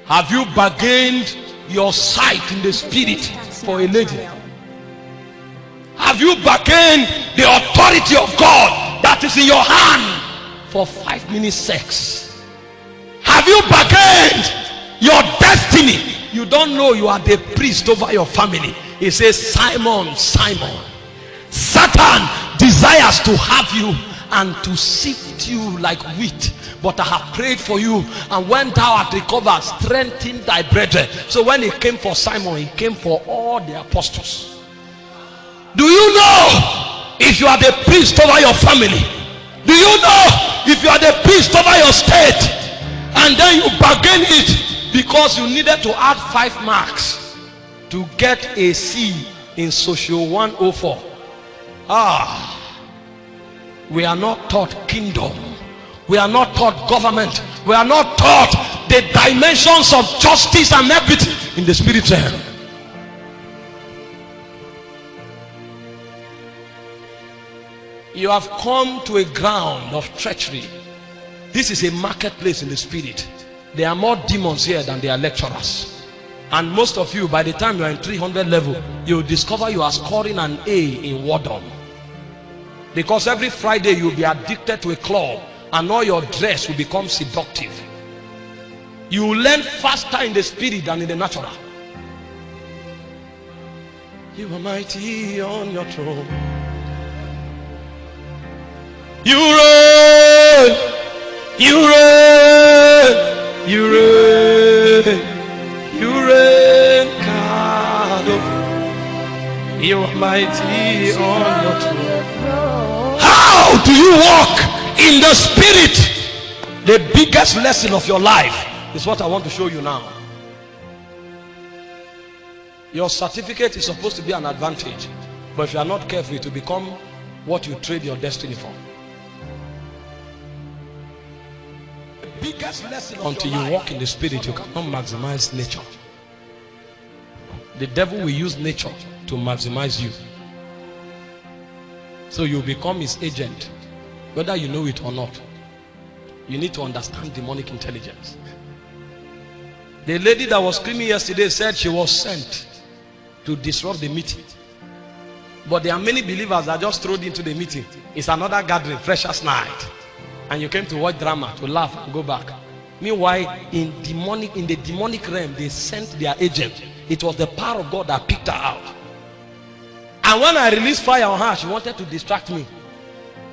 Have you bargained your sight in the spirit for a lady? Have you bargained the authority of God that is in your hand for 5 minutes sex? Have you bargained your destiny? You don't know you are the priest over your family. He says, Simon, Simon, Satan desires to have you and to sift you like wheat, but I have prayed for you, and when thou art recovered, strengthen thy brethren. So when he came for Simon, he came for all the apostles. Do you know if you are the priest over your family? Do you know if you are the priest over your state, and then you bargain it because you needed to add 5 marks to get a C in Social 104? We are not taught kingdom. We are not taught government. We are not taught the dimensions of justice and everything in the spirit realm. You have come to a ground of treachery. This is a marketplace in the spirit. There are more demons here than there are lecturers. And most of you, by the time you are in 300 level, you will discover you are scoring an A in Wardom. Because every Friday you will be addicted to a club, and all your dress will become seductive. You will learn faster in the spirit than in the natural. You are mighty on your throne. You reign, you reign, you reign, you reign, God. You are mighty on your throne. How do you walk in the spirit? The biggest lesson of your life is what I want to show you now. Your certificate is supposed to be an advantage, but if you are not careful, it will become what you trade your destiny for. The biggest lesson of until you walk in the spirit, you cannot maximize nature. The devil will use nature to maximize you. So you become his agent, whether you know it or not. You need to understand demonic intelligence. The lady that was screaming yesterday said she was sent to disrupt the meeting. But there are many believers that just thrown into the meeting. It's another gathering, freshers night. And you came to watch drama, to laugh and go back. Meanwhile, in the demonic realm, they sent their agent. It was the power of God that picked her out. And when I released fire on her, she wanted to distract me,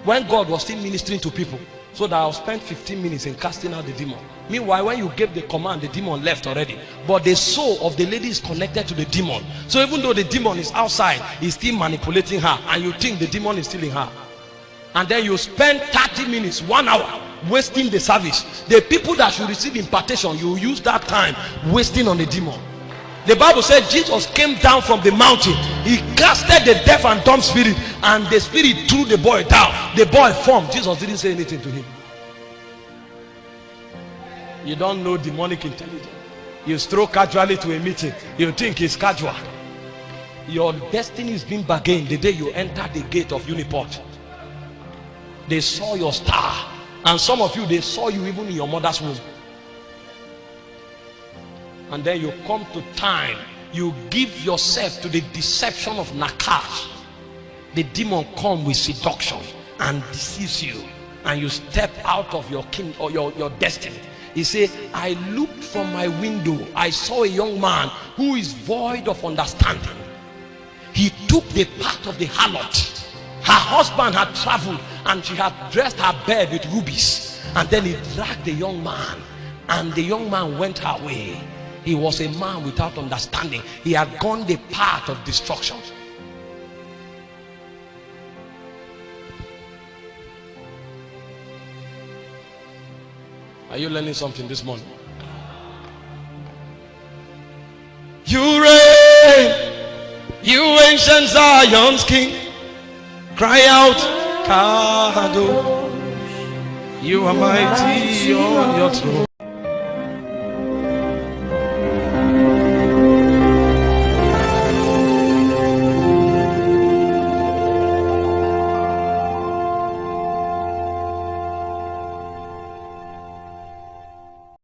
when God was still ministering to people. So that I'll spend 15 minutes in casting out the demon. Meanwhile, when you gave the command, the demon left already. But the soul of the lady is connected to the demon. So even though the demon is outside, he's still manipulating her. And you think the demon is still in her. And then you spend 30 minutes, 1 hour, wasting the service. The people that should receive impartation, you use that time wasting on the demon. The Bible said Jesus came down from the mountain. He casted the deaf and dumb spirit, and the spirit threw the boy down. The boy formed. Jesus didn't say anything to him. You don't know demonic intelligence. You stroll casually to a meeting. You think it's casual. Your destiny is being bargained the day you enter the gate of Uniport. They saw your star. And some of you, they saw you even in your mother's womb. And then you come to time, you give yourself to the deception of Nakash. The demon comes with seduction and deceives you, and you step out of your king or your destiny. He said, I looked from my window, I saw a young man who is void of understanding. He took the path of the harlot. Her husband had traveled, and she had dressed her bed with rubies, and then he dragged the young man, and the young man went her way. He was a man without understanding. He had gone the path of destruction. Are you learning something this morning? You reign, you ancient Zion's king. Cry out, Kadosh. You are mighty on your throne.